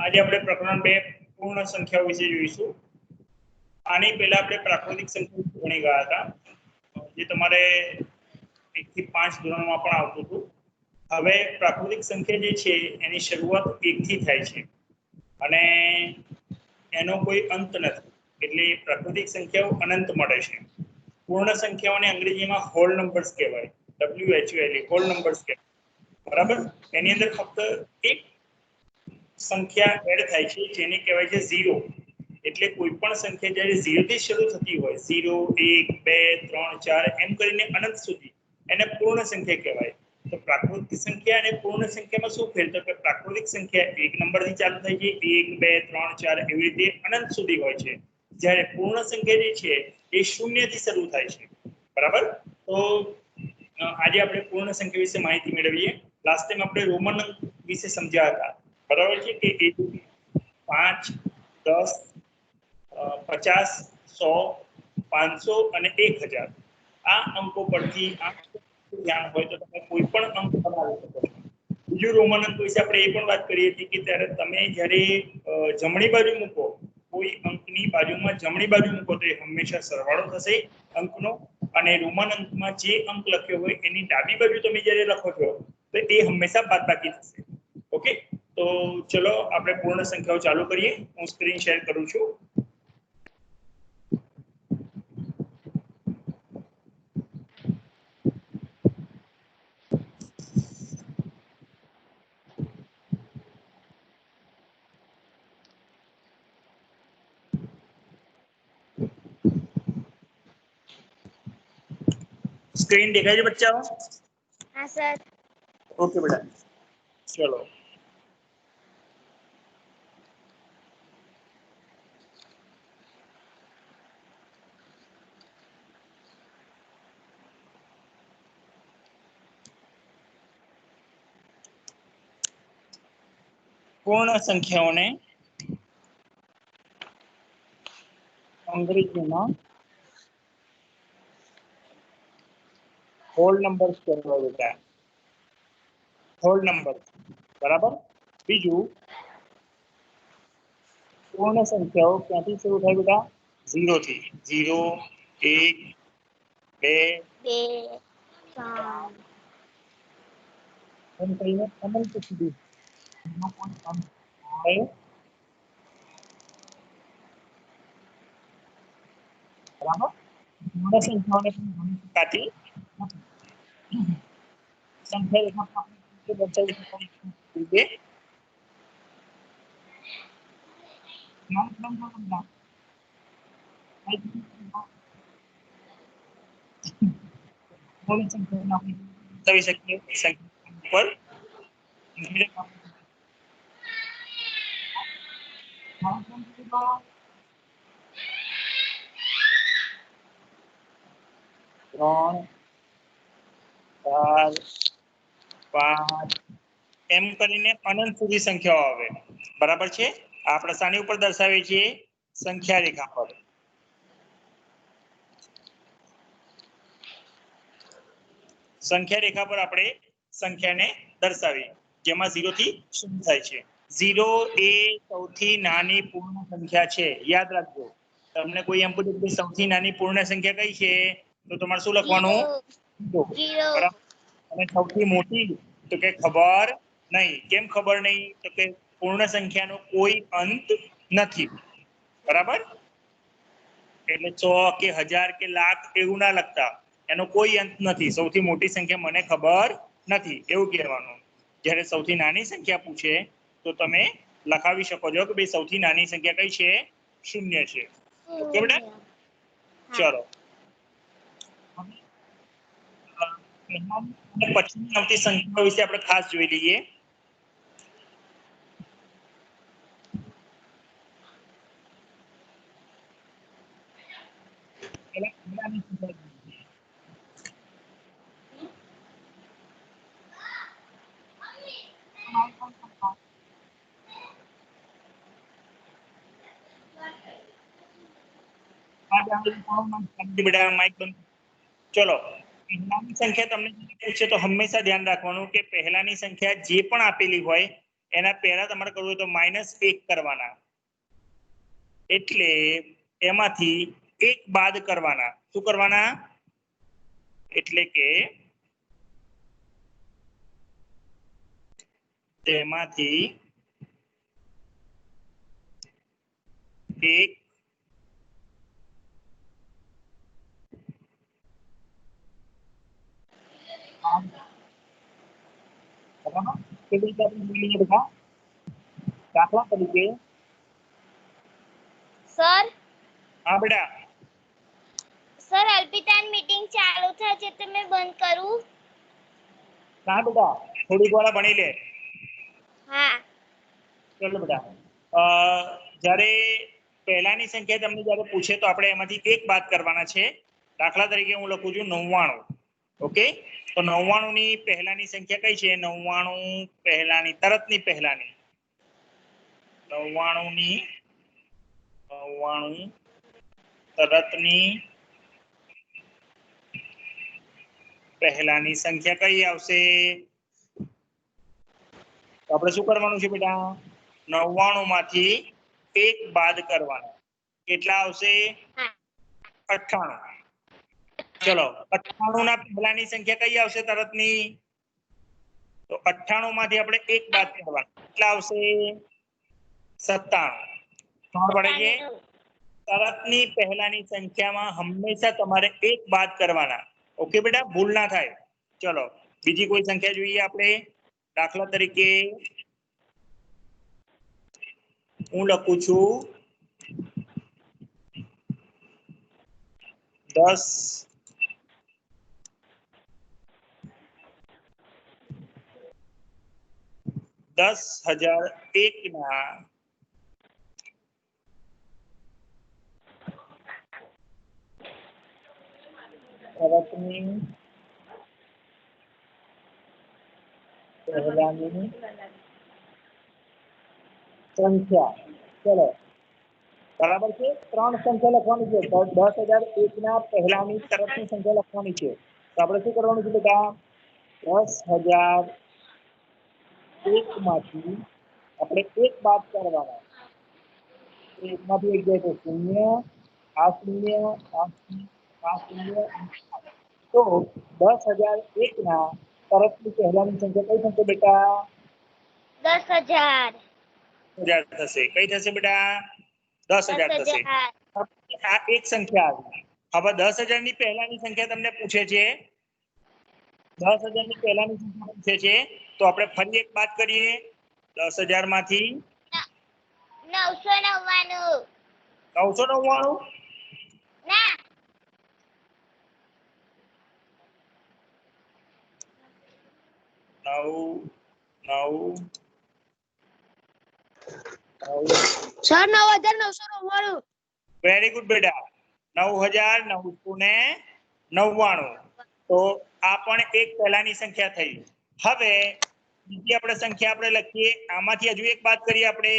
આજે આપણે પ્રકરણ 2 પૂર્ણ સંખ્યાઓ વિશે જોઈશું. આની પહેલા આપણે પ્રાકૃતિક સંખ્યા ભણી ગયા હતા, જે તમારે 1 થી 5 ધોરણમાં પણ આવતું હતું. હવે પ્રાકૃતિક સંખ્યા જે છે એની શરૂઆત 1 થી થાય છે અને એનો કોઈ અંત નથી, એટલે પ્રાકૃતિક સંખ્યાઓ અનંત મળે છે. પૂર્ણ સંખ્યાઓને અંગ્રેજીમાં હોલ નંબર્સ કહેવાય, WHOL હોલ નંબર્સ કહેવાય. બરાબર, એની અંદર ફક્ત એક સંખ્યા એડ થાય છે જેને કહેવાય છે 0. એટલે કોઈ પણ સંખ્યા જ્યારે 0 થી શરૂ થતી હોય, 0 1 2 3 4 એમ કરીને અનંત સુધી, એને પૂર્ણ સંખ્યા કહેવાય. તો પ્રાકૃતિક સંખ્યા અને પૂર્ણ સંખ્યામાં શું ફેર? તો કે પ્રાકૃતિક સંખ્યા 1 નંબરથી ચાલુ થાય છે, 1 2 3 4 એવી રીતે અનંત સુધી હોય છે, જ્યારે પૂર્ણ સંખ્યા જે છે એ 0 થી શરૂ થાય છે. બરાબર, તો આજે આપણે પૂર્ણ સંખ્યા વિશે માહિતી મેળવીએ. લાસ્ટ ટાઈમ આપણે રોમન અંક વિશે સમજ્યા હતા. બરાબર છે કે 5 10 50 100 500 અને 1000 આ અંકો પરથી ધ્યાન હોય તો તમે કોઈ પણ અંક બનાવી શકો છો. બીજું રોમન અંક વિશે આપણે એ પણ વાત કરી હતી કે ત્યારે તમે જ્યારે જમણી બાજુ મૂકો, કોઈ અંકની બાજુમાં જમણી બાજુ મૂકો તો એ હંમેશા સરવાળો થશે અંકનો, અને રોમન અંકમાં જે અંક લખ્યો હોય એની ડાબી બાજુ તમે જ્યારે લખો છો તો એ હંમેશા બાદબાકી થશે. ઓકે, તો ચલો આપણે પૂર્ણ સંખ્યાઓ ચાલુ કરીએ. હું સ્ક્રીન શેર કરું છું. स्क्रीन दिखाई दे बच्चा? हाँ सर। ओके बेटा, चलो पूर्ण संख्याओने अंग्रेजीમાં હોલ નંબર્સ કહેવાય બેટા, હોલ નંબર. બરાબર, બીજું પૂર્ણ સંખ્યાઓ ક્યાંથી શરૂ થાય બેટા? 0 થી. 0 1 2 3 એમ કહીને અનંત સુધી એનો કોઈ અંત હોય. બરાબર, પૂર્ણ સંખ્યાઓને પણ ગણી શકાતી સંખ્યા રેખામાં આપણે દર્શાવી શકીએ. પૂર્ણ સંખ્યાઓને આપણે દર્શાવી શકીએ સંખ્યા પર ત્રણ 4 5 એમ કરીને અનંત સુધી સંખ્યાઓ આવે. બરાબર છે, આપણે શાની ઉપર દર્શાવીએ છીએ? સંખ્યા રેખા પર. સંખ્યા રેખા પર આપણે સંખ્યાને દર્શાવીએ, જેમાં 0 થી શરૂ થાય છે. 0 એ સૌથી નાની પૂર્ણ સંખ્યા છે. યાદ રાખજો, તમને કોઈ એમ પૂછે કે સૌથી નાની પૂર્ણ સંખ્યા કઈ છે, તો તમારે શું લખવાનું? 0. અને સૌથી મોટી તો કે ખબર નહીં. કેમ ખબર નહીં? તો કે પૂર્ણ સંખ્યાનો કોઈ અંત નથી. બરાબર, એટલે 100 કે 1000 કે લાખ એવું ના લખતા, એનો કોઈ અંત નથી. સૌથી મોટી સંખ્યા મને ખબર નથી એવું કહેવાનું. જ્યારે સૌથી નાની સંખ્યા પૂછે તો તમે લખાવી શકો છો કે ભાઈ સૌથી નાની સંખ્યા કઈ છે? 0 છે. ઓકે બેટા, ચલો પછીની આવતી સંખ્યાઓ વિશે આપણે ખાસ જોઈ લઈએ. ચલો, પહેલાની સંખ્યા તમને પૂછે તો હંમેશા ધ્યાન રાખવાનું કે પહેલાની સંખ્યા જે પણ આપેલી હોય એના પહેલા તમારે કરવું હોય તો -1 કરવાના, એટલે એમાંથી 1 બાદ કરવાના. શું કરવાના? એટલે કે તેમાંથી 1 દાખલા તરીકે સર હા બેટા સર અલ્પિતાની મીટિંગ ચાલુ થાય છે તો મેં બંધ કરું? ના બેટા થોડીક વાર ભણી લે. હા. ચલો બેટા જ્યારે પહેલાની સંખ્યા તમને જ્યારે પૂછે તો આપણે એમાંથી 1 બાદ કરવાના છે. દાખલા તરીકે હું લખું છું 99. ઓકે, તો 99 ની પહેલાની સંખ્યા કઈ છે? 99 પહેલાની તરતની પહેલાની 99 તરતની પહેલાની સંખ્યા કઈ આવશે? તો આપણે શું કરવાનું છે બેટા? 99 માંથી 1 બાદ કરવાના. કેટલા આવશે? 98. ચલો 98 ના પહેલાની સંખ્યા કઈ આવશે તરતની? તો 98 માંથી આપણે 1 બાદ કરવાના. કેટલા આવશે? 97. ખબર પડે છે? તરતની પહેલાની સંખ્યામાં હંમેશા તમારે 1 બાદ કરવાના. ઓકે બેટા, ભૂલ ના થાય. ચલો બીજી કોઈ સંખ્યા જોઈએ આપણે. દાખલા તરીકે હું લખું છું 10,001 ના તરતની પહેલાની સંખ્યા. ચલો બરાબર છે. 3 સંખ્યા લખવાની છે. 10,001 ના પહેલાની તરતની સંખ્યા લખવાની છે. તો આપણે શું કરવાનું છે બેટા? 10,001 માંથી આપણે 1 બાદ કરવાના. 1 માંથી 1 જાય તો 0, આ 0, આ 0. તો 10,001 ના તરતની પહેલાની સંખ્યા કઈ થશે બેટા? 10,000 થશે. કઈ થશે બેટા? 10,000 થશે. આ એક સંખ્યા આવી. હવે 10,000 ની પહેલાની સંખ્યા તમને પૂછે છે. 10,000 ની પહેલાની સંખ્યા પૂછે છે તો આપણે ફરી 1 બાદ કરીએ. 10,000 માંથી 999 999 ના 9 સર 9,999 વેરી ગુડ બેટા. 9,999. તો આ પણ એક પહેલાની સંખ્યા થઈ. હવે બીજી આપણે સંખ્યા આપણે લખીએ. આમાંથી હજુ 1 બાદ કરીએ આપણે.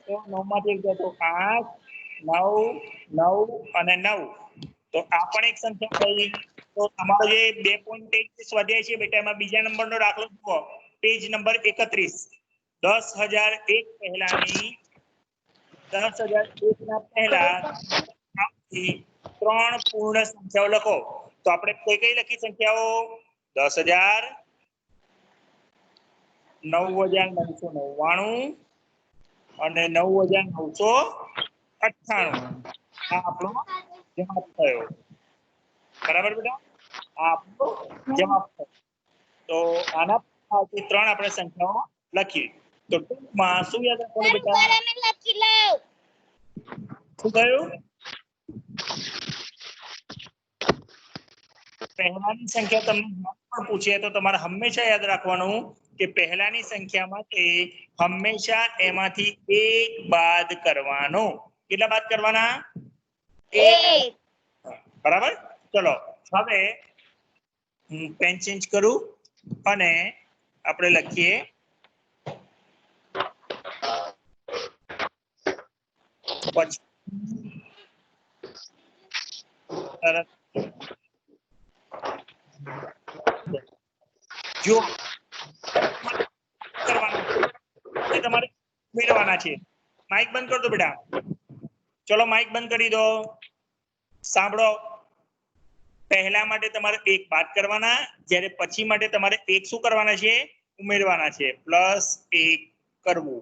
તો 9 માંથી 1 જાય તો 8, 9, 9 અને 9. તો આ પણ એક સંખ્યા થઈ. તો તમારો જે 2.1 સ્વાધ્યાય છે બેટા, એમાં બીજા નંબરનો દાખલો જુઓ, પેજ નંબર 31. 10,001 પહેલાની 10,001 ના પહેલા 3 પૂર્ણ સંખ્યાઓ લખો. તો આપણે કઈ કઈ લખી સંખ્યાઓ? 10,000, 9,999 અને 9,998. આ આપણો જવાબ થયો. બરાબર બેટા? આ આપણો જવાબ થયો. તો આના 3 આપણે સંખ્યાઓ લખી. તો ટૂંકમાં શું યાદ રાખવાનું બેટા? લખી લઉં. શું થયું? પહેલાની સંખ્યા તમને પૂછે તો તમારે હંમેશા યાદ રાખવાનું કે પહેલાની સંખ્યા માટે હંમેશા એમાંથી 1 બાદ કરવાનો. કેટલા બાદ કરવાના? 1. બરાબર. ચલો હવે હું પેન ચેન્જ કરું અને આપણે લખીએ જો ઉમેરવાના છે. માઇક બંધ કર દો બેટા. ચલો માઇક બંધ કરી દો. સાંભળો, પહેલા માટે તમારે એક બાદ કરવાના, જ્યારે પછી માટે તમારે એક શું કરવાના છે? ઉમેરવાના છે. +1 કરવું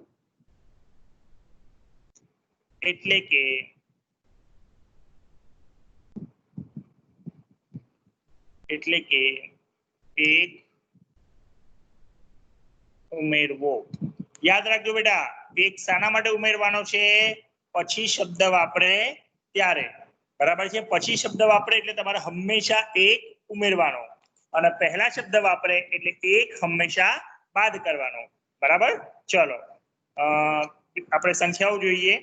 એટલે કે એક ઉમેરવો. યાદ રાખજો બેટા, એક શાના માટે ઉમેરવાનો છે? પછી શબ્દ વાપરે ત્યારે. બરાબર છે? પછી શબ્દ વાપરે એટલે તમારે હંમેશા એક ઉમેરવાનો, અને પહેલા શબ્દ વાપરે એટલે એક હંમેશા બાદ કરવાનો. બરાબર? ચલો આપણે સંખ્યાઓ જોઈએ.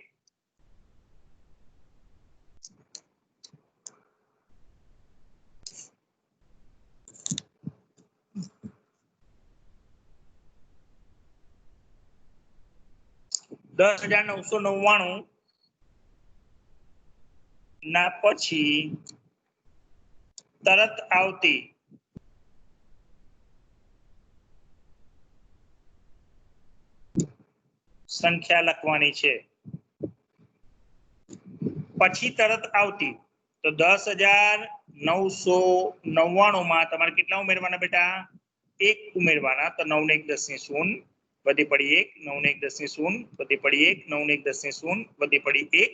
$10,999 ના પછી તરત આવતી સંખ્યા લખવાની છે. પછી તરત આવતી તો 10,999 માં તમારે કેટલા ઉમેરવાના બેટા? 1 ઉમેરવાના. તો 9 ને 1 10 ની 0, વધી પડી 1, 9 ને 1 10 ની 0, વધી પડી 1, 9 ને 1 10 ની 0, વધી પડી 1,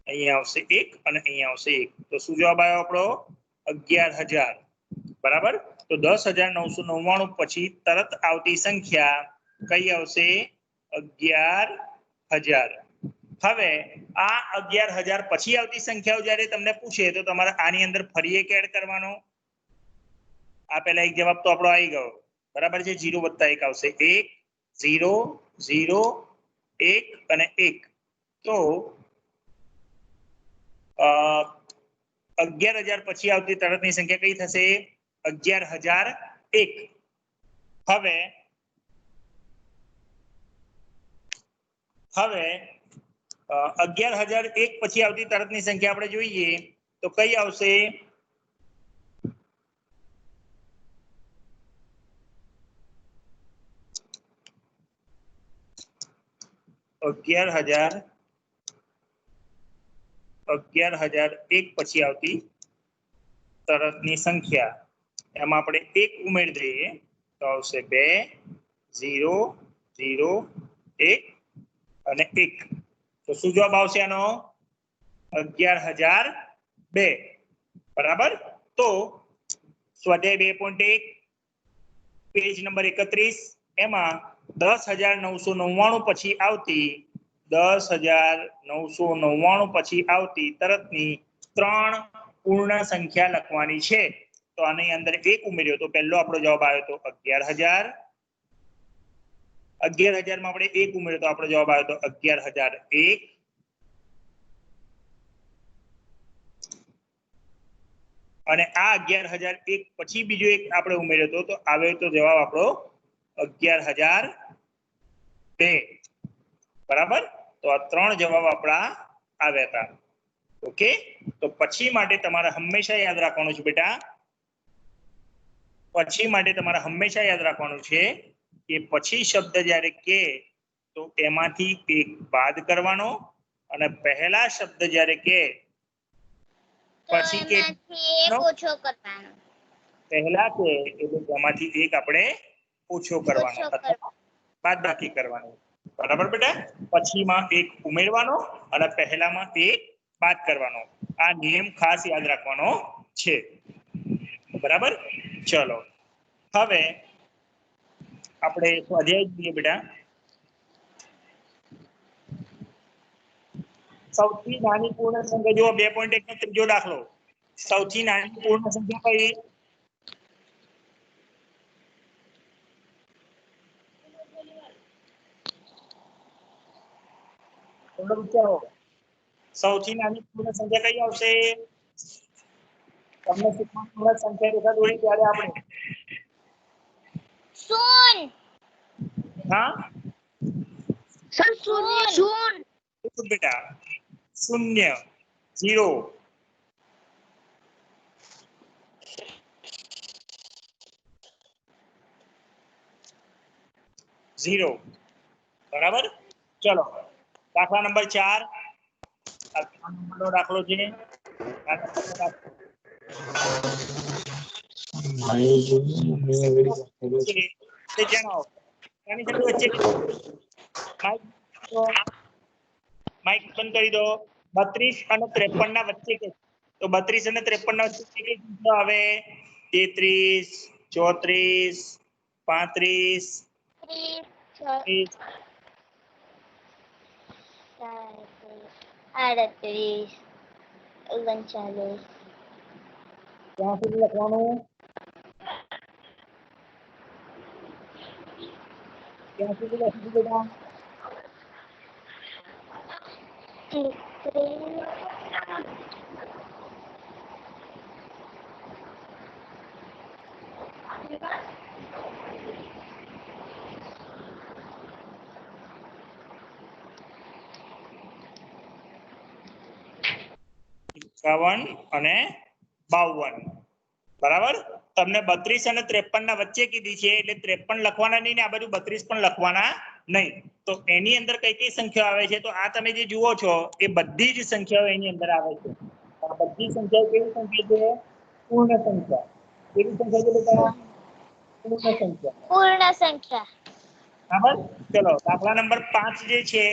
અહીંયા આવશે 1 અને અહીંયા આવશે 1. તો શું જવાબ આવ્યો આપણો? 11,000. બરાબર? તો 10,999 પછી તરત આવતી સંખ્યા કઈ આવશે? 11,000. હવે આ 11,000 પછી આવતી સંખ્યાઓ જ્યારે તમને પૂછે તો તમારે આની અંદર ફરી એક એડ કરવાનો. આ પહેલા એક જવાબ તો આપણો આવી ગયો. બરાબર છે? 0 + 1 આવશે 1, 0, 0, 1 અને 1. તો 11,000 પછી આવતી તરતની સંખ્યા કઈ થશે? 11,001. હવે 11,001 પછી આવતી તરતની સંખ્યા આપણે જોઈએ તો કઈ આવશે? 11,001 પછી આવતી તરતની સંખ્યા, એમાં આપણે 1 ઉમેરી દઈએ તો આવશે 2, 0, 0, 1 અને 1. તો શું જવાબ આવશે આનો? 11,002. બરાબર? તો સ્વાધ્યાય 2.1 પેજ નંબર 31 એમાં 10,999 પછી આવતી 10,999 પછી આવતી તરતની 3 પૂર્ણ સંખ્યા લખવાની છે. તો આની અંદર 1 ઉમેર્યો તો પહેલો આપણો જવાબ આવ્યો તો 11,000. 11,000 માં આપણે 1 ઉમેર્યો તો આપણો જવાબ આવ્યો તો 11,001. અને આ 11,001 પછી બીજો એક આપણે ઉમેર્યો તો આવ્યો તો જવાબ આપણો 11,002. બરાબર? તો આ 3 જવાબ આપણા આવ્યા હતા. ઓકે? તો પછી માટે તમારે હંમેશા યાદ રાખવાનું છે બેટા, પછી માટે તમારે હંમેશા યાદ રાખવાનું છે કે પછી શબ્દ જ્યારે કે તો એમાંથી એક બાદ કરવાનો, અને પહેલા શબ્દ જ્યારે કે પછી કે ઓછો કરવાનો. પહેલા કે એટલે એમાંથી એક આપણે ઓછો કરવાનો અથવા બાદબાકી કરવાનો. બરાબર બેટા? પછીમાં એક ઉમેરવાનો અને પહેલામાં એક બાદ કરવાનો. આ નિયમ ખાસ યાદ રાખવાનો છે. બરાબર? ચલો હવે આપણે સ્વાધ્યાય જોઈએ બેટા. સૌથી નાની પૂર્ણ સંખ્યા જો 2.1 નો ત્રીજો દાખલો. સૌથી નાની પૂર્ણ સંખ્યા કઈ? સૌથી નાની પૂર્ણ સંખ્યા કઈ આવશે? તમને પૂર્ણ સંખ્યા રેખા દોરી ત્યારે આપણે 0. હા સર 0. બેટા 0, 0, 0. બરાબર? ચલો દાખલા નંબર 4 આ 3 નંબરનો દાખલો છે તે જણાવો આની સાથે વચ્ચે માઇક બંધ કરી દો 32 અને 53 ના વચ્ચે કે તો 32 અને 53 ના વચ્ચે કેટલી સંખ્યા આવે 33 34 35 ત્રીસ, 38, 39. ત્યાં સુધી લખવાનું ત્યાં સુધી લખી દીધું બેટા 51 અને 52 બરાબર તમને 32 અને 53 ના વચ્ચે કીધી છે એટલે 53 લખવાના નહીં ને આ બાજુ 32 પણ લખવાના નહીં તો એની અંદર કઈ કઈ સંખ્યાઓ આવે છે તો આ તમે જે જુઓ છો એ બધી જ સંખ્યાઓ એની અંદર આવે છે આ બધી સંખ્યાઓ કેવી સંખ્યા છે પૂર્ણ સંખ્યા કેવી સંખ્યા છે બેટા પૂર્ણ સંખ્યા બરાબર ચલો દાખલા નંબર 5 જે છે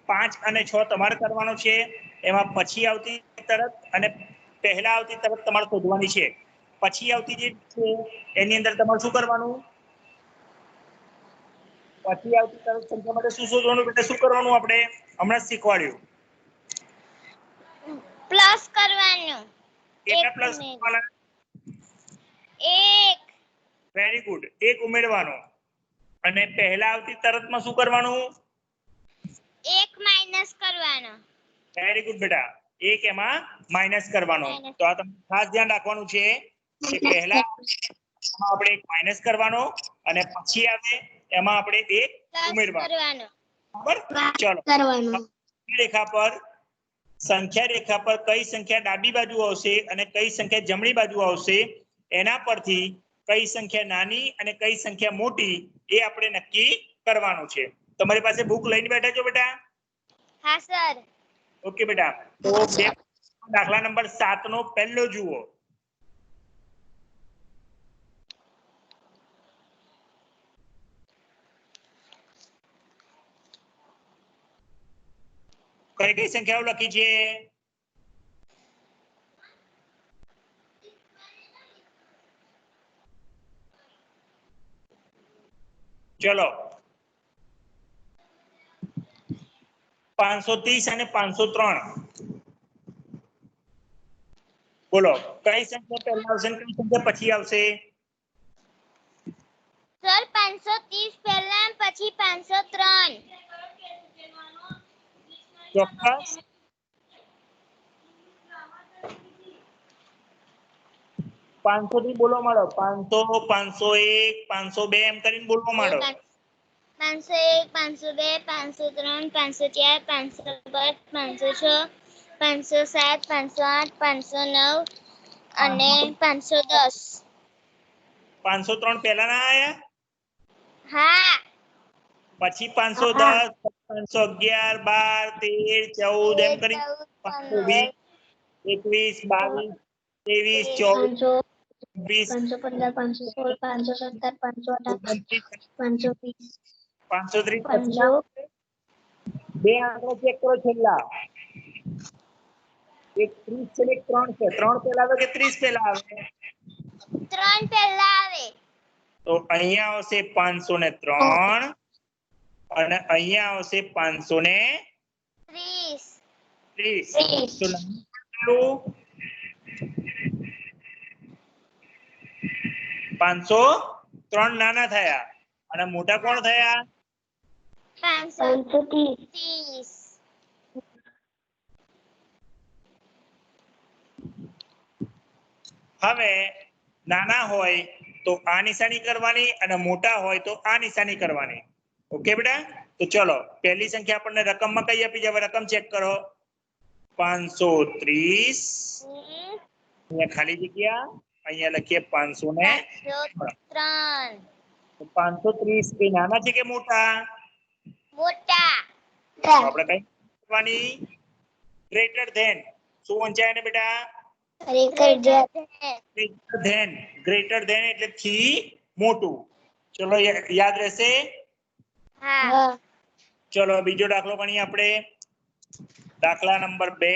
5 અને 6 તમારે કરવાનો છે એમાં પછી આવતી તરત અને પહેલા આવતી તરત તમારે શોધવાની છે પછી આવતી જે છે એની અંદર તમારે શું કરવાનું પછી આવતી તરત સંખ્યા માટે શું શોધવાનું બેટા શું કરવાનું આપણે હમણાં જ શીખવાડ્યું પ્લસ કરવાનું કેટલા પ્લસ કરવાના 1 વેરી ગુડ 1 ઉમેરવાનો અને પહેલા આવતી તરતમાં શું કરવાનું 1 માઈનસ કરવાનો વેરી ગુડ બેટા 1 એમાં માઈનસ કરવાનો તો આ તમને ખાસ ધ્યાન રાખવાનું છે કે પહેલા આપણે 1 માઈનસ કરવાનો અને પછી આવે એમાં આપણે 1 ઉમેરવાનો બરાબર ચલો કરવાનો રેખા પર સંખ્યા રેખા પર કઈ સંખ્યા ડાબી બાજુ આવશે અને કઈ સંખ્યા જમણી બાજુ આવશે એના પરથી કઈ સંખ્યા નાની અને કઈ સંખ્યા મોટી એ આપણે નક્કી કરવાનું છે તમારી પાસે બુક લઈને બેઠા છો બેટા હા સર ઓકે બેટા તો દાખલા નંબર 7 નો પહેલો જુઓ કઈ કઈ સંખ્યાઓ લખી છે ચલો 530 અને 503 બોલો કઈ સંખ્યા પહેલા આવશે કઈ સંખ્યા પછી આવશે સર 530 પહેલા પછી 503 ચોક્કસ 500 થી બોલવા માંડો 500 501 502 એમ કરીને બોલવા માંડો 501 502 503 504 505 506 507 508 509 અને 510 503 પહેલા ના આયા હા પછી 510 511 12 13 14 એમ કરી 520 21 22 23 24 515 516 517 518 520 530 બે આંકડો ચેક કરો છેલ્લા એક 30 છે એક 3 છે 3 પહેલા આવે કે 30 પહેલા આવે 3 પહેલા આવે તો અહીંયા આવશે 503 અને અહીંયા આવશે 530 તો 503 નાના થયા અને મોટા કોણ થયા 530 હવે નાના હોય તો આ નિશાની કરવાની અને મોટા હોય તો આ નિશાની કરવાની ઓકે બેટા તો ચલો પહેલી સંખ્યા આપણને રકમમાં કઈ આપી છે હવે રકમ ચેક કરો 530 અહીંયા ખાલી જગ્યા અહીંયા લખીએ 503 530 એ નાના છે કે મોટા મોટા તો આપણે કઈ કરવાની ગ્રેટર ધેન શું વંચાય ને બેટા ગ્રેટર ધેન એટલે થી મોટું ચલો યાદ રહેશે હા ચલો બીજો દાખલો ગણીએ આપણે દાખલા નંબર 2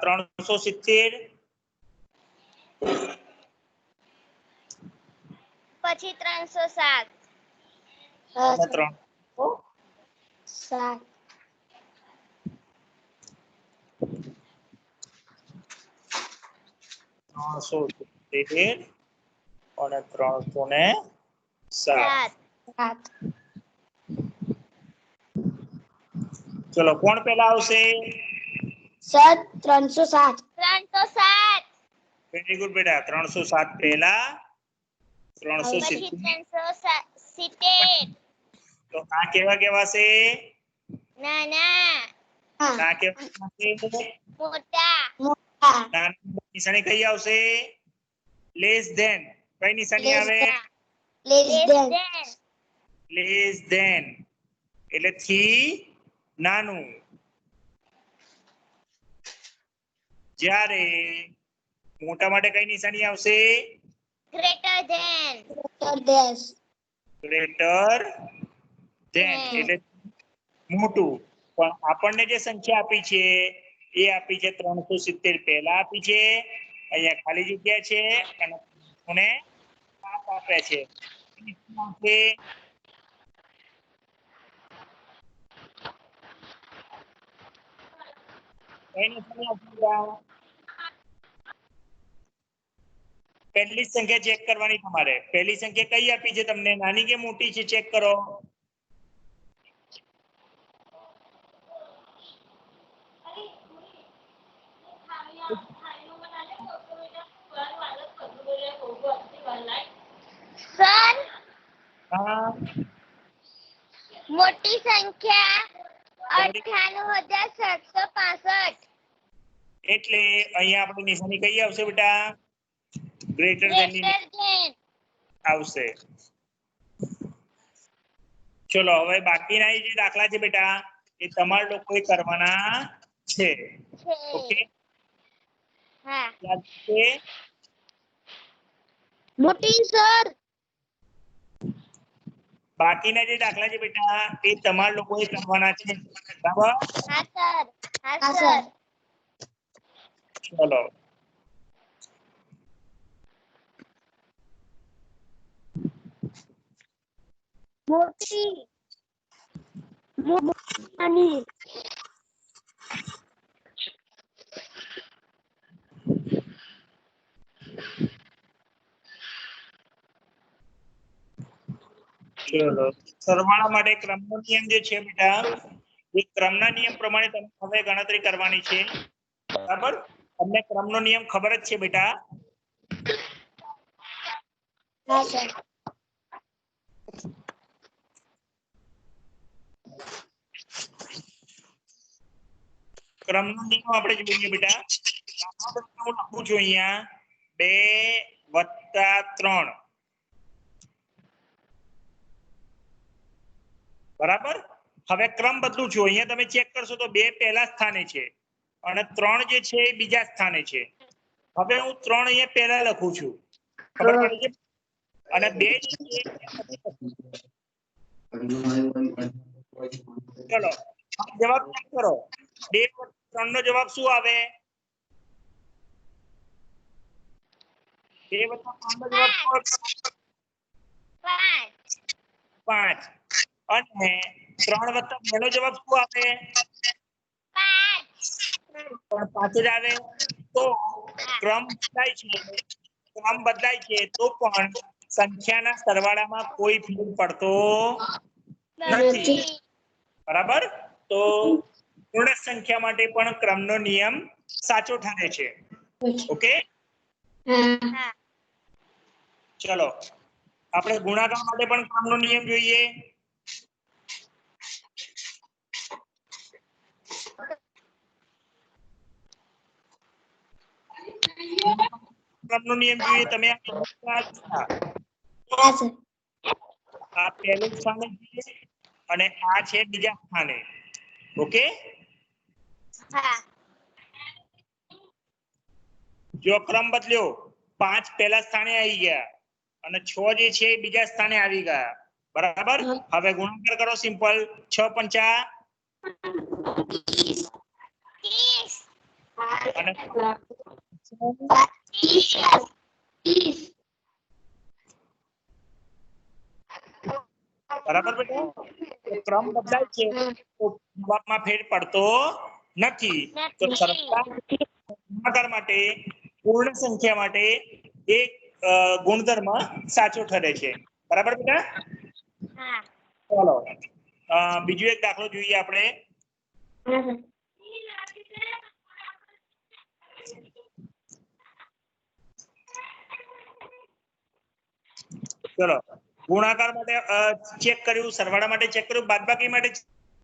370 પછી 307 અને 7 370 અને 307 7 ચલો કોણ પહેલા આવશે 307 307 વેરી ગુડ બેટા 307 પહેલા પછી 370 370 તો આ કેવા કેવાશે નાના આ કેવાશે મોટા નાની નિશાની કઈ આવશે લેસ ધેન કઈ નિશાની આવે less than લેસ ધેન એટલે થી નાનું જ્યારે મોટા માટે કઈ નિશાની આવશે greater than ગ્રેટર ધેન એટલે મોટું પણ આપણને જે સંખ્યા આપી છે એ આપી છે 370 પહેલા આપી છે અહીંયા ખાલી જગ્યા છે અને 7 આપે છે પહેલી સંખ્યા ચેક કરવાની તમારે પહેલી સંખ્યા કઈ આપી છે તમને નાની કે મોટી છે ચેક કરો સર હા મોટી સંખ્યા 98765 એટલે અહીંયા આપણી નિશાની કઈ આવશે બેટા ગ્રેટર ધેન ની greater than આવશે ચલો હવે બાકીના જે દાખલા છે બેટા એ તમારે લોકોએ કરવાના છે ઓકે હા યાદ છે મોટી સર બાકીના જે દાખલા છે બેટા એ તમારે લોકોએ કરવાના છે બરાબર હા સર હા, સર. ચલો મોટી નાની ચલો સરવાળા માટે ક્રમનો નિયમ જે છે બેટા એ ક્રમના નિયમ પ્રમાણે તમે હવે ગણતરી કરવાની છે બરાબર તમને ક્રમનો નિયમ ખબર જ છે બેટા હા સર ક્રમનો નિયમ આપણે જોઈએ બેટા હું લખું છું અહીંયા 2 + 3 બરાબર હવે ક્રમ બદલું છું અહીંયા તમે ચેક કરશો તો 2 પહેલા સ્થાને છે અને 3 જે છે એ બીજા સ્થાને છે હવે હું 3 અહીંયા પહેલા લખું છું ખબર પડી છે અને 2 જે છે ચલો જવાબ ચેક કરો 2 + 3 નો જવાબ શું આવે 2 + 3 નો જવાબ 5 અને 3 + 2 નો જવાબ શું આવે 5 જ આવે તો ક્રમ બદલાય છે તો પણ સંખ્યાના સરવાળામાં કોઈ ફેર પડતો નથી બરાબર તો પૂર્ણ સંખ્યા માટે પણ ક્રમનો નિયમ સાચો ઠરે છે ઓકે હા ચલો આપણે ગુણાકાર માટે પણ ક્રમનો નિયમ જોઈએ ક્રમનો નિયમ જોઈએ તમે હા સર આ પહેલું સ્થાન છે અને આ છે બીજા સ્થાને. ઓકે, હા જો ક્રમ બદલ્યો, 5 પહેલા સ્થાને આવી ગયા અને 6 જે છે એ બીજા સ્થાને આવી ગયા. બરાબર, હવે ગુણાકાર કરો સિમ્પલ. 6 પંચા 30 અને 30 બરાબર બેટા, તો ક્રમ બદલાય છે તો જવાબમાં ફેર પડતો નથી. તો સરખા ગુણાકાર માટે, પૂર્ણ સંખ્યા માટે એક ગુણધર્મ સાચો ઠરે છે. બરાબર બેટા, હા ચાલો બીજો એક દાખલો જોઈએ આપણે. ચલો, ગુણાકાર માટે ચેક કર્યું, સરવાળા માટે ચેક કર્યું, બાદબાકી માટે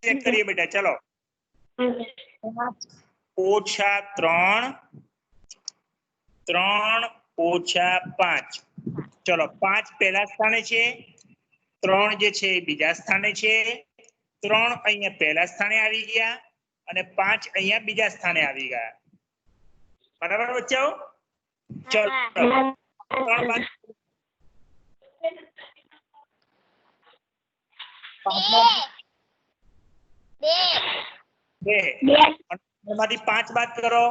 ચેક કરીએ બેટા. ચલો, 5 - 3 - 5. ચલો, 5 પહેલા સ્થાને છે, 3 જે છે એ બીજા સ્થાને છે, 3 અહીંયા પહેલા સ્થાને આવી ગયા અને 5 અહીંયા બીજા સ્થાને આવી ગયા. બરાબર બચ્ચાઓ? ચલો, 3 બાદ 2 એમાંથી 5 બાદ કરો.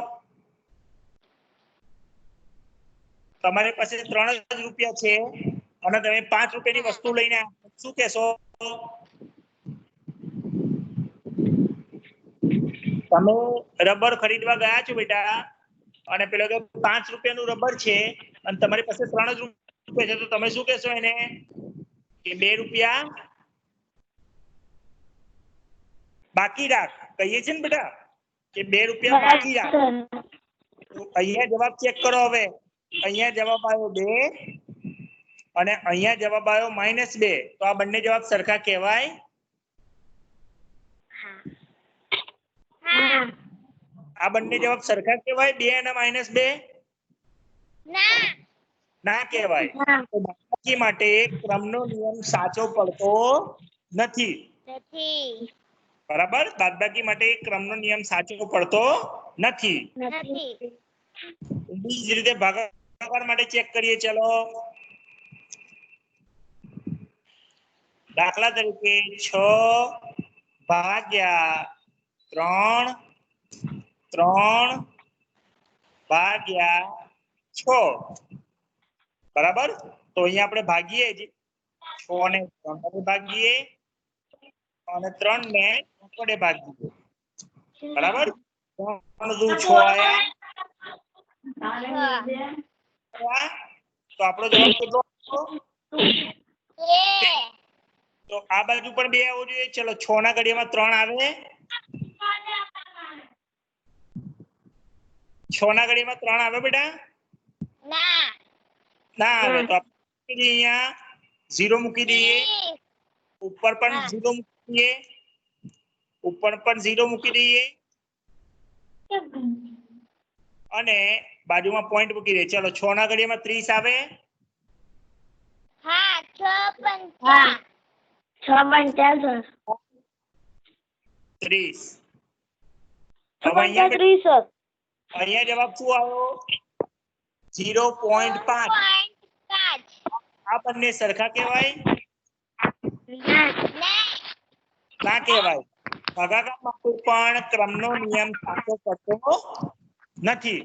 તમારી પાસે 3 જ રૂપિયા છે અને તમે 5 રૂપિયાની વસ્તુ લઈને આવ્યા, શું કહેશો? તમે રબર ખરીદવા ગયા છો બેટા અને પેલો કે 5 રૂપિયાનું રબર છે અને તમારી પાસે 3 જ રૂપિયા છે, તો તમે શું કહેશો એને? કે 2 રૂપિયા બાકી રાખ. કહીએ છીએ ને બેટા કે 2 રૂપિયા બાકી રાખ. તો અહીંયા જવાબ ચેક કરો. હવે અહીંયા જવાબ આવ્યો 2 અને અહીંયા જવાબ આવ્યો -2. તો આ બંને જવાબ સરખા કહેવાય? આ બંને જવાબ સરખા કહેવાય, 2 અને -2? ના ના કહેવાય. તો બાદબાકી માટે ક્રમનો નિયમ સાચો પડતો નથી. નથી બરાબર, બાદબાકી માટે ક્રમનો નિયમ સાચો પડતો નથી. નથી બીજી રીતે ભાગાકાર માટે ચેક કરીએ. ચલો, દાખલા તરીકે 6 ભાગ્યા 3 3 ભાગ્યા 6. બરાબર, તો અહીંયા આપણે ભાગીએ જ. 6 ને 3 વડે ભાગીએ અને 3 ને 3 વડે ભાગીએ. બરાબર, 3 દુ 6 આયા. તો આપણો જવાબ કેટલો આવ્યો? તો આ બાજુ પણ 2 આવવો જોઈએ. ચલો, 6 ના ઘડિયામાં 3 આવે? 6 ના ઘડિયામાં 3 આવે બેટા? ના ના આવે. તો આપણે અહીંયા 0 મૂકી દઈએ, ઉપર પણ 0 મૂકી દઈએ, ઉપર પણ 0 મૂકી દઈએ અને બાજુમાં પોઈન્ટ મૂકી દઈએ. ચલો, 6 ના ઘડિયામાં 30 આવે? હા 6 5 30. હવે અહીંયા જવાબ શું આવ્યો? 0.5. આ બંને સરખા કહેવાય? ના કહેવાય. ભાગાકાર માટે પણ ક્રમનો નિયમ સાચો પડતો નથી.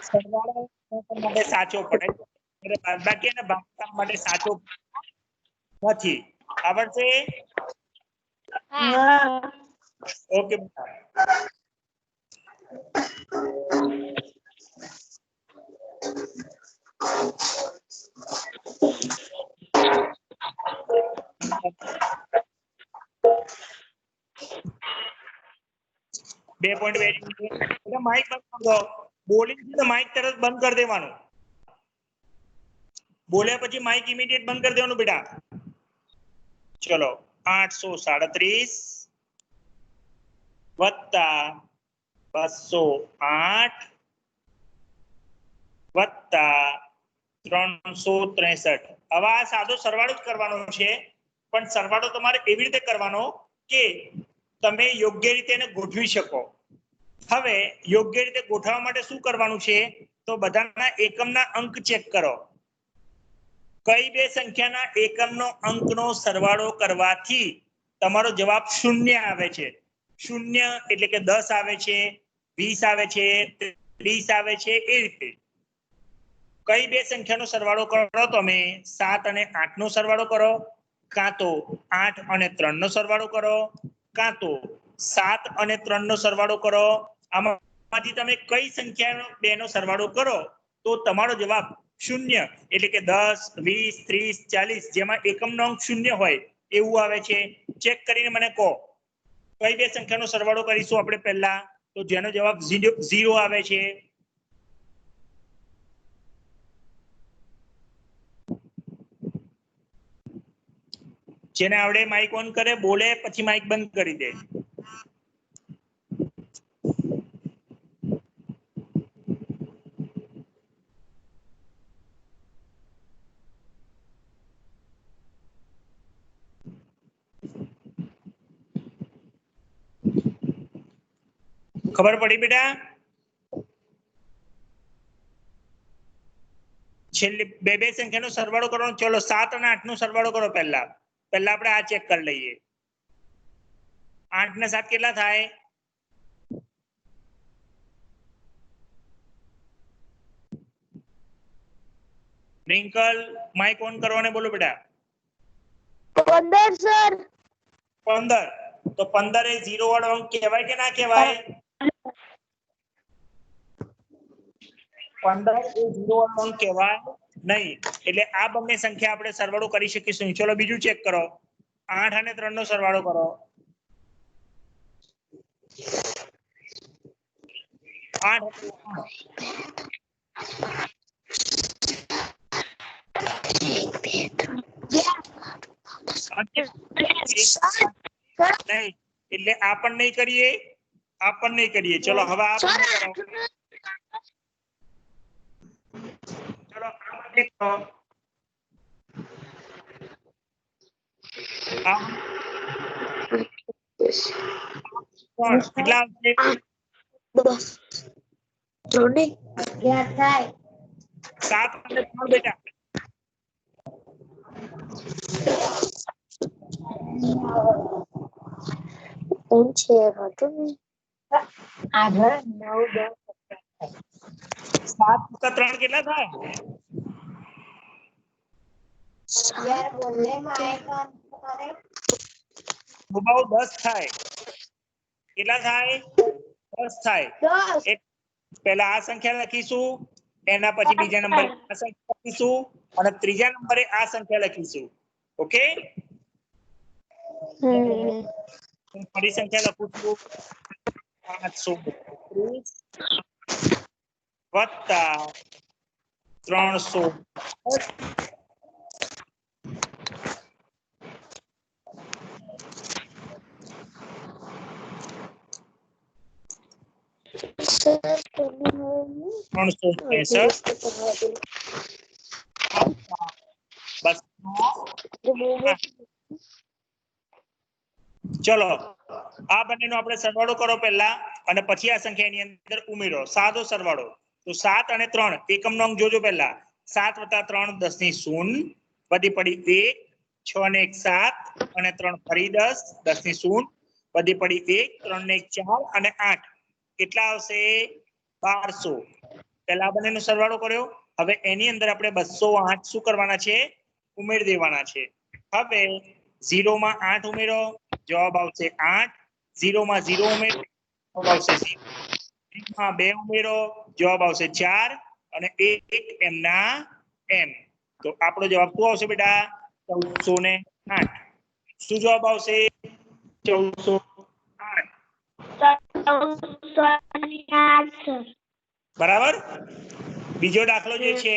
સરવાળો માટે સાચો પડે છે, બાદબાકી અને ભાગાકાર માટે સાચો નથી. આવડશે? ઓકે. બે પોઈન્ટ માઇક બંધ કરી દો. બોલિંગ છે તો માઇક તરત બંધ કરી દેવાનું. બોલ્યા પછી માઇક ઇમિડિયેટ બંધ કરી દેવાનું બેટા. ચલો, 837 વત્તા 208 વત્તા 363. હવે આ સાદો સરવાળો જ કરવાનો છે, પણ સરવાળો તમારે એવી રીતે કરવાનો કે તમે યોગ્ય રીતે એને ગોઠવી શકો. હવે યોગ્ય રીતે ગોઠવવા માટે શું કરવાનું છે, તો બધાના એકમના અંક ચેક કરો. કઈ બે સંખ્યાના એકમનો અંકનો સરવાળો કરવાથી તમારો જવાબ 0 આવે છે. 0 એટલે કે 10 આવે છે, 20 આવે છે, 30 આવે છે. એ રીતે કઈ બે સંખ્યાનો સરવાળો કરો તમે 7 અને 8 નો સરવાળો કરો, કાં તો 8 અને 3 નો સરવાળો કરો, કાં તો 7 અને 3 નો સરવાળો કરો. આમાંથી તમે કઈ સંખ્યાનો બે નો સરવાળો કરો તો તમારો જવાબ 0 એટલે કે 10, 20, 30, 40 જેમાં એકમનો અંક 0 હોય એવું આવે છે. ચેક કરીને મને કહો કઈ બે સંખ્યાનો સરવાળો કરીશું આપણે પહેલા, તો જેનો જવાબ 0 આવે છે. જેને આવડે માઇક ઓન કરે બોલે, પછી માઇક બંધ કરી દે. ખબર પડી બેટા? છેલ્લી બે સંખ્યાનો સરવાળો કરવાનો. ચલો 7 અને 8 નો સરવાળો કરો. પહેલા આપણે આ ચેક કરી લઈએ. 8 ને 7 કેટલા થાય? રિંકલ માઇક ઓન કરવાને બોલો બેટા. 15 સર. 15. તો 15 એ 0 વાળો અંક કહેવાય કે ના કહેવાય? 15 એ 0 વાળો અંક કહેવાય નહીં. એટલે આ બંને સંખ્યા આપણે સરવાળો કરી શકીશું. ચલો બીજું ચેક કરો. 8 અને 3 નો સરવાળો કરો. 8 નહીં એટલે આ પણ નહીં કરીએ, આ પણ નહીં કરીએ. ચલો હવે આ બંને કરો. ચલો આ બંને કરો. કેટલા આવશે? 7 અને 3 બેટા. આગળ 9, 7 + 3 કેટલા થાય? 10 થાય. કેટલા થાય? 10 થાય. પહેલા આ સંખ્યા લખીશું, એના પછી બીજા નંબરે આ સંખ્યા લખીશું અને ત્રીજા નંબરે આ સંખ્યા લખીશું. ઓકે? ફરી સંખ્યા લખું છું. 530 + 300. ચલો આ બંનેનો આપણે સરવાળો કરો પહેલા અને પછી આ સંખ્યાની અંદર ઉમેરો. સાદો સરવાળો. તો 7 અને 3 એકમનો અંક જોજો પહેલા. 7 + 3 10 ની 0 વધી પડી 1, 6 ને 1 7 અને 3 ફરી 10 10 ની 0 વધી પડી 1, 3 ને 1 4 અને 8 કેટલા આવશે? 1200. પહેલા આ બંનેનો સરવાળો કર્યો. હવે એની અંદર આપણે 208 શું કરવાના છે? ઉમેરી દેવાના છે. હવે 0 માં 8 ઉમેરો, જવાબ આવશે 8. 0 માં 0 ઉમેરો, જવાબ આવશે 0. 1 માં 2 ઉમેરો, જવાબ આવશે 4 અને 1 એમના એમ. તો આપણો જવાબ શું આવશે બેટા? 1408. શું જવાબ આવશે? 1408. બરાબર. બીજો દાખલો જે છે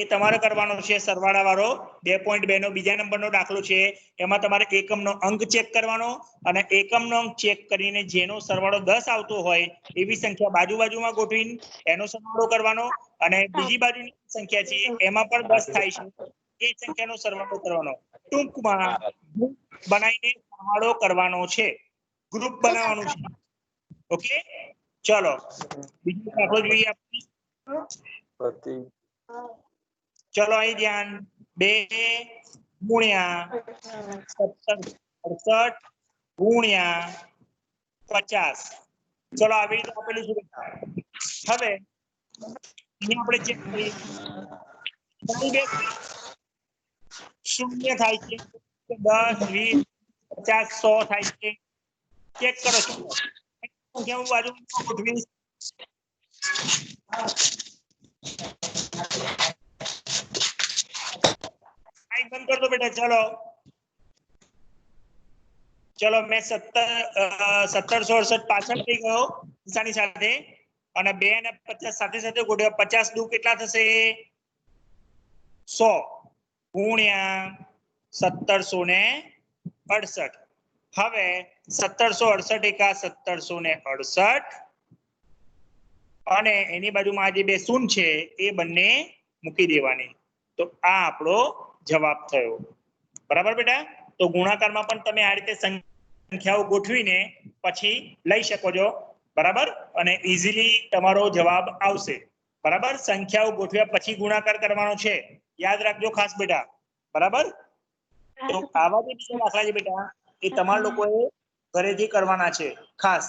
એ તમારે કરવાનો છે સરવાળા વાળો 2.2 નો બીજા નંબરનો દાખલો છે એમાં તમારે એકમનો અંક ચેક કરવાનો અને એકમનો અંક ચેક કરીને જેનો સરવાળો 10 આવતો હોય એવી સંખ્યા બાજુમાં ગોઠવીને એનો સરવાળો કરવાનો અને બીજી બાજુની સંખ્યા છે એમાં પણ 10 થાય છે એ સંખ્યાનો સરવાળો કરવાનો ટૂંકમાં ગ્રુપ બનાવીને સરવાળો કરવાનો છે ગ્રુપ બનાવવાનું છે ઓકે ચલો બીજો દાખલો જોઈએ આપણે ચલો અહીં ધ્યાન 2 ગુણ્યા 67 ગુણ્યા 50 ચલો આવી રીતે આપેલું છે હવે અહીંયા આપણે ચેક કરીએ શૂન્ય થાય છે 10 20 50 100 થાય છે ચેક કરો સંખ્યા બાજુમાં ગોઠવી બંધ कर दो बेटा चलो चलो मैं 1768 પાછળ થઈ ગયો નિશાની સાથે અને 2 અને 50 સાથે સાથે ગોઠવ્યા 50 દુ કેટલા થશે 100 ગુણ્યા 1768 હવે 1768 એકા 1768 અને એની બાજુમાં જે બે શૂન્ય છે એ બંને મૂકી દેવાની તો આ આપણો જવાબ થયો બરાબર બેટા તો ગુણાકારમાં પણ તમે આ રીતે સંખ્યાઓ ગોઠવીને પછી લઈ શકો છો બરાબર અને ઈઝીલી તમારો જવાબ આવશે બરાબર સંખ્યાઓ ગોઠવ્યા પછી ગુણાકાર કરવાનો છે યાદ રાખજો ખાસ બેટા બરાબર તો આવા જે બીજા દાખલા છે બેટા એ તમારા લોકોએ ઘરેથી કરવાના છે ખાસ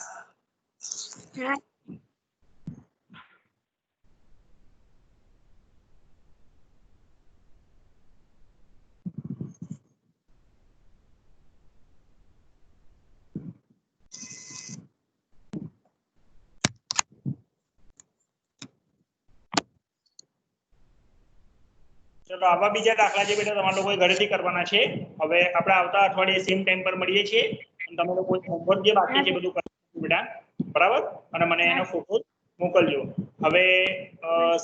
ચલો આવા બીજા દાખલા જે બેટા તમારા લોકોએ ઘરેથી કરવાના છે હવે આપણે આવતા અઠવાડિયે સેમ ટાઈમ પર મળીએ છીએ અને તમે લોકો હોમવર્ક જે બાકી છે બધું કરજો બેટા બરાબર અને મને એનો ફોટો મોકલજો હવે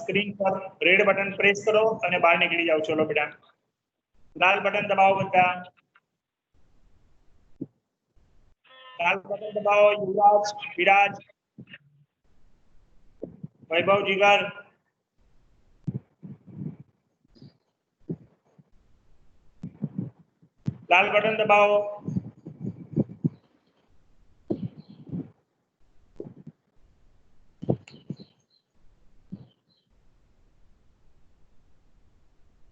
સ્ક્રીન પર રેડ બટન પ્રેસ કરો અને બહાર નીકળી જાઓ ચલો બેટા લાલ બટન દબાવો બધા લાલ બટન દબાવો યુવરાજ વિરાજ વૈભવ જીગર लाल बटन दबाओ